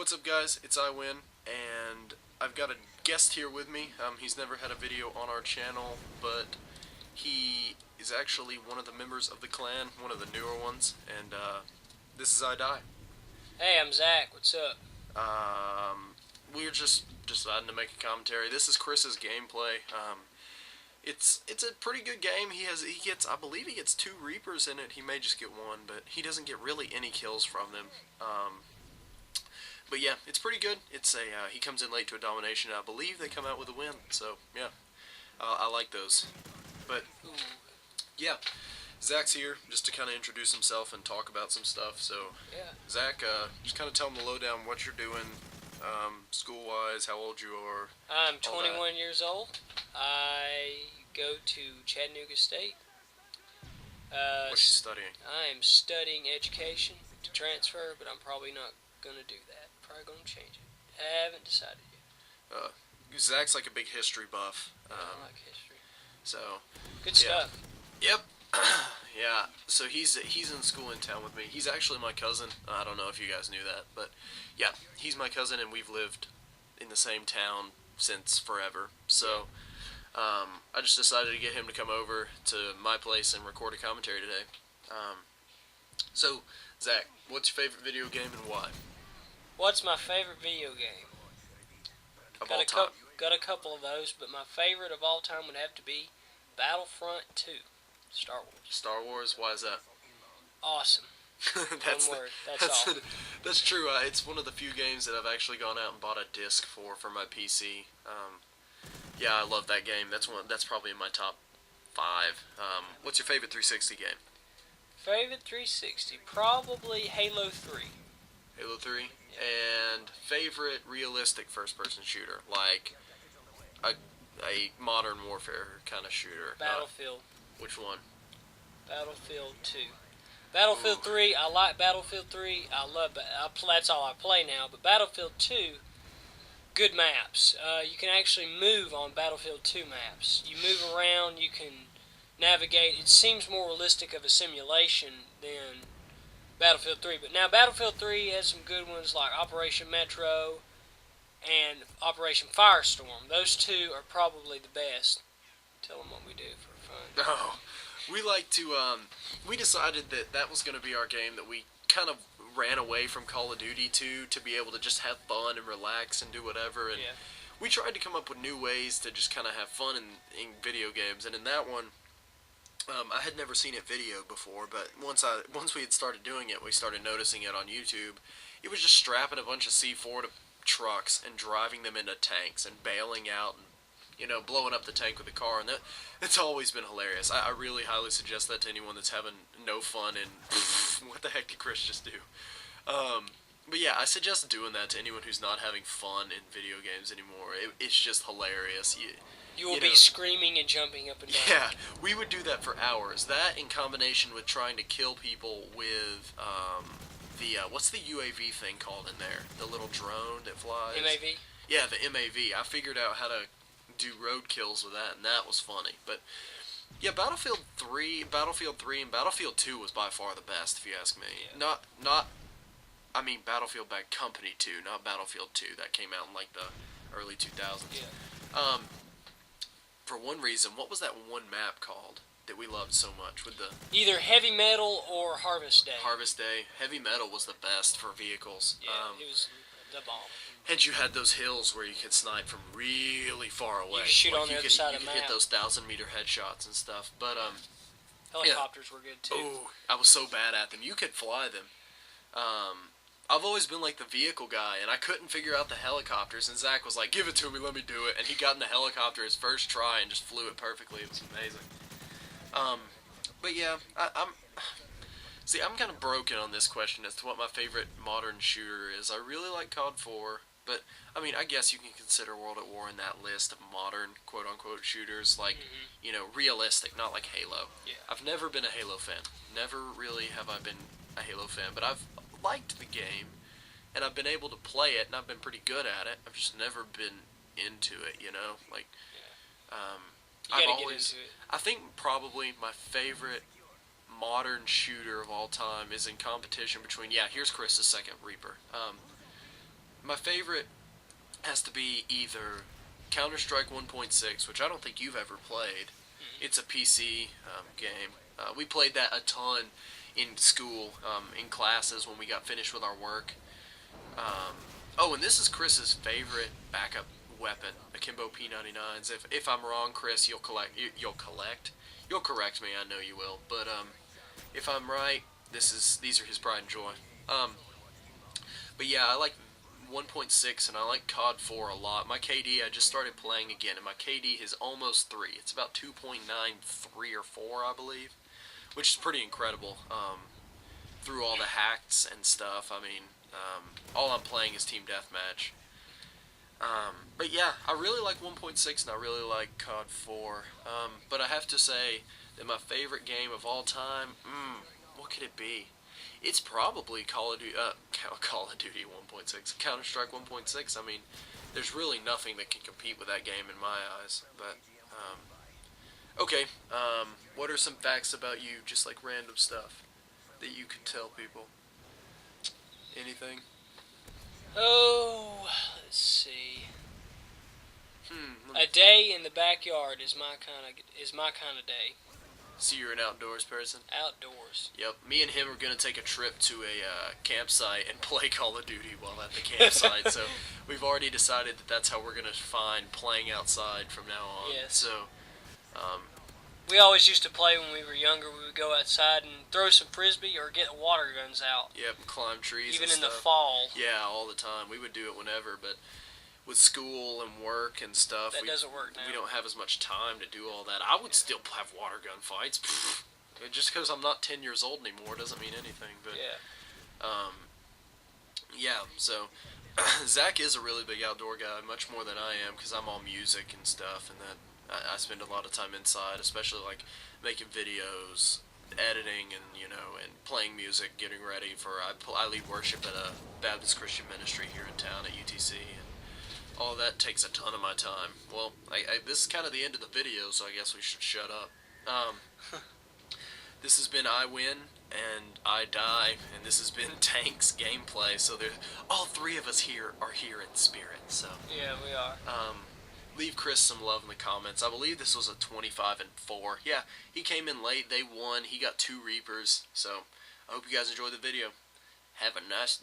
What's up, guys? It's iWIN, and I've got a guest here with me. He's never had a video on our channel, but he is actually one of the members of the clan, one of the newer ones, and this is iDIE. Hey, I'm Zach. What's up? We're just deciding to make a commentary. This is Chris's gameplay. It's a pretty good game. I believe he gets 2 Reapers in it. He may just get 1, but he doesn't get really any kills from them. But yeah, it's pretty good. He comes in late to a domination, and I believe they come out with a win. So yeah, I like those. But yeah, Zach's here just to kind of introduce himself and talk about some stuff. So Yeah. Zach, just kind of tell him the lowdown, what you're doing, school-wise, how old you are. I'm 21 years old. I go to Chattanooga State. What's you studying? I am studying education to transfer, but I'm probably not going to do that. Probably going to change it. I haven't decided yet. Zach's like a big history buff. I like history. So Good stuff. Yep. Yeah, so he's in school in town with me. He's actually my cousin. I don't know if you guys knew that, but yeah, he's my cousin, and we've lived in the same town since forever. So I just decided to get him to come over to my place and record a commentary today. So, Zach, what's your favorite video game and why? What's my favorite video game? Of all time. Got a couple of those, but my favorite of all time would have to be Battlefront 2. Star Wars. Star Wars? Why is that? Awesome. That's One word. That's all. That's true. It's one of the few games that I've actually gone out and bought a disc for my PC. Yeah, I love that game. That's probably in my top 5. What's your favorite 360 game? Favorite 360? Probably Halo 3. Halo 3? Yeah. And favorite realistic first-person shooter? Like a modern warfare kind of shooter? Battlefield. Which one? Battlefield 2. Battlefield 3, I like Battlefield 3. That's all I play now. But Battlefield 2, good maps. You can actually move on Battlefield 2 maps. You move around, you can navigate. It seems more realistic of a simulation than Battlefield 3. But now Battlefield 3 has some good ones like Operation Metro and Operation Firestorm. Those 2 are probably the best. Tell them what we do for fun. Oh, we decided that was going to be our game, that we kind of ran away from Call of Duty to be able to just have fun and relax and do whatever, and Yeah. we tried to come up with new ways to just kind of have fun in video games, and in that one, I had never seen it video before, but once we had started doing it, we started noticing it on YouTube. It was just strapping a bunch of C4 to trucks and driving them into tanks and bailing out and blowing up the tank with the car, and it's always been hilarious. I really highly suggest that to anyone that's having no fun and what the heck did Chris just do? But yeah, I suggest doing that to anyone who's not having fun in video games anymore. It's just hilarious. You will be screaming and jumping up and down. Yeah, we would do that for hours. That in combination with trying to kill people with what's the UAV thing called in there? The little drone that flies? MAV? Yeah, the MAV. I figured out how to do road kills with that, and that was funny. But yeah, Battlefield 3, and Battlefield 2 was by far the best, if you ask me. Yeah. I mean Battlefield Bad Company 2, not Battlefield 2. That came out in like the early 2000s. Yeah. For one reason, what was that one map called that we loved so much with the Either Heavy Metal or Harvest Day. Harvest Day? Heavy Metal was the best for vehicles. Yeah, it was the bomb. And you had those hills where you could snipe from really far away. You could shoot on the other side of the map. You could hit those 1,000-meter headshots and stuff. But Helicopters were good too. Oh, I was so bad at them. You could fly them. I've always been like the vehicle guy, and I couldn't figure out the helicopters. And Zach was like, "Give it to me, let me do it." And he got in the helicopter his first try and just flew it perfectly. It was amazing. But yeah, I'm kind of broken on this question as to what my favorite modern shooter is. I really like COD 4, but I mean, I guess you can consider World at War in that list of modern quote-unquote shooters, like realistic, not like Halo. Yeah. I've never been a Halo fan. Never really have I been a Halo fan, but I've liked the game, and I've been able to play it, and I've been pretty good at it. I've just never been into it, like. You gotta get into it. I think probably my favorite modern shooter of all time is in competition between, here's Chris's second Reaper. my favorite has to be either Counter-Strike 1.6, which I don't think you've ever played. It's a PC game. We played that a ton in school, in classes when we got finished with our work. Oh, and this is Chris's favorite backup weapon, Akimbo P99s. If I'm wrong, Chris, you'll correct me. I know you will. But if I'm right, these are his pride and joy. But yeah, I like 1.6 and I like COD 4 a lot. My KD, I just started playing again, and my KD is almost 3. It's about 2.93 or 4, I believe, which is pretty incredible. Through all the hacks and stuff, I mean, all I'm playing is Team Deathmatch. But yeah, I really like 1.6 and I really like COD 4. But I have to say that my favorite game of all time, what could it be? It's probably Call of Duty 1.6, Counter-Strike 1.6. I mean, there's really nothing that can compete with that game in my eyes. But okay, what are some facts about you, just like random stuff that you could tell people? Anything? Oh, let's see. Let A day in the backyard is my kind of day. So you're an outdoors person? Outdoors. Yep. Me and him are going to take a trip to a campsite and play Call of Duty while at the campsite. So we've already decided that that's how we're going to find playing outside from now on. Yes. So, we always used to play when we were younger. We would go outside and throw some frisbee or get water guns out. yep, climb trees Even and in the stuff. fall. Yeah, all the time. We would do it whenever, but with school and work and stuff, That doesn't work now. we don't have as much time to do all that. I would still have water gun fights. Just because I'm not 10 years old anymore doesn't mean anything. But Yeah. yeah, so Zach is a really big outdoor guy, much more than I am, because I'm all music and stuff, and that I spend a lot of time inside, especially like making videos, editing, and and playing music, getting ready for. I lead worship at a Baptist Christian ministry here in town at UTC, and all that takes a ton of my time. Well, this is kind of the end of the video, so I guess we should shut up. This has been iWIN and iDIE, and this has been Tank's gameplay. So all three of us here are here in spirit. So Yeah, we are. leave Chris some love in the comments. I believe this was a 25-4. Yeah, he came in late. They won. He got 2 Reapers. So I hope you guys enjoyed the video. Have a nice day.